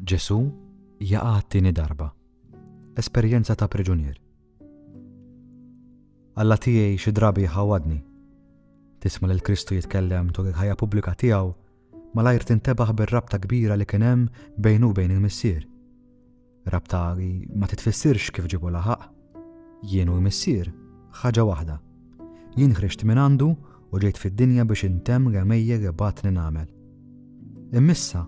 Ġesu jaqa' t-tieni darba. Esperjenza ta' priġunier. Alla tiegħi xi drabi ħawadni. Tisma' lil Kristu jitkellem tul il-ħajja pubblika tiegħu malajr tintebaħ bir-rabta kbira li kien hemm bejnu u bejn il-missier. Rabta li ma titfissirx kif ġibu laħaq. Jien u l-missier ħaġa waħda. Jien ħriġt minn għandu u ġejt fid-dinja biex intemm l-għamejja li batni nagħmel. Immissa,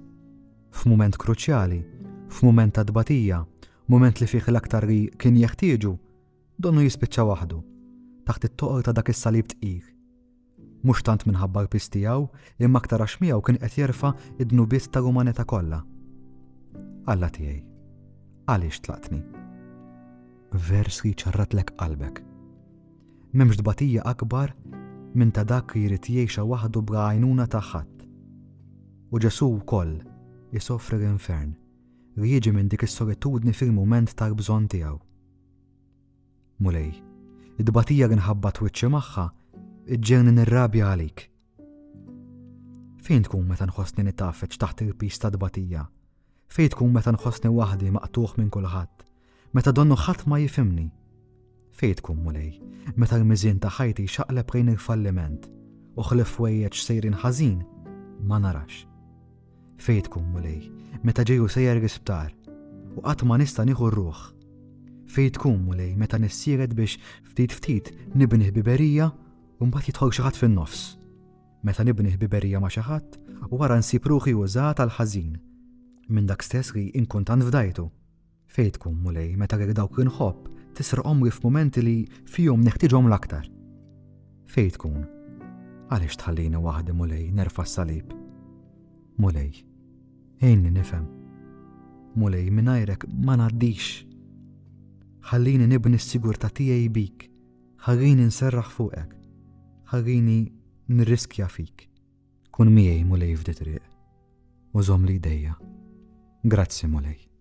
f'mument kruċjali, f'mument ta' dbatija, mument li fih l-aktar li kien jeħtieġu, donnu jispiċċa waħdu, taħt it-toqol ta' dak is-salib tqil. Mhux tant minħabba l-pis tiegħu, imma aktar għax miegħu kien qed jerfa' id-dnubiet tal-umanità kollha. Alla tiegħi, għaliex tlaqtni? Vers li ċarratlek qalbek. M'hemmx dbatija akbar minn ta' dak li jrid jgħixha waħdu bla għajnuna ta' ħadd. U Ġesu wkoll jisofri l-infern li jiġi minn dik is-solitudni fil-mument tal-bżonn tiegħu. Mulej, id-dbatija li nħabbat wiċċi magħha iġġielni nirrabja għalik. Fejn tkun meta nħossni nitafeċ taħt il-pis ta' dbatija? Fejn tkun meta nħossni waħdi maqtuħ minn kulħadd? Meta donnu ħadd ma jifhimni? Fejn tkun mulej, meta l-miżien ta' ħajti xaqleb lejn il-falliment u ħlif wejjeġ sejrin ħażin ma narax. Fejn tkun mulej, meta ġejju sejjer l-isptar u qatt ma nista' nieħu r-ruħ. Fejn tkun mulej meta nissieret biex ftit nibnih biberija u mbagħad jidħol xi ħadd fin-nofs. Meta nibnih biberija ma' xi ħadd u wara nsib ruħi użat għal ħażin minn dak stess li inkun tant fdajtu. Fejn tkun mulej meta lil dawk li nħobb tisrqhom li f'mumenti li fihom neħtieġhom l-aktar. Fejn tkun? Għaliex tħallini waħdi mulej nerfa' s-salib? Mulej, ejni nifhem. Mulej mingħajrek ma ngħaddix. Ħallini nibni s-sigurtà tiegħi bik. Ħallini nserraħ fuqek. Ħallini nirriskja fik. Kun miegħi mulej f'di triq. U żomm li jdejja. Grazzi mulej.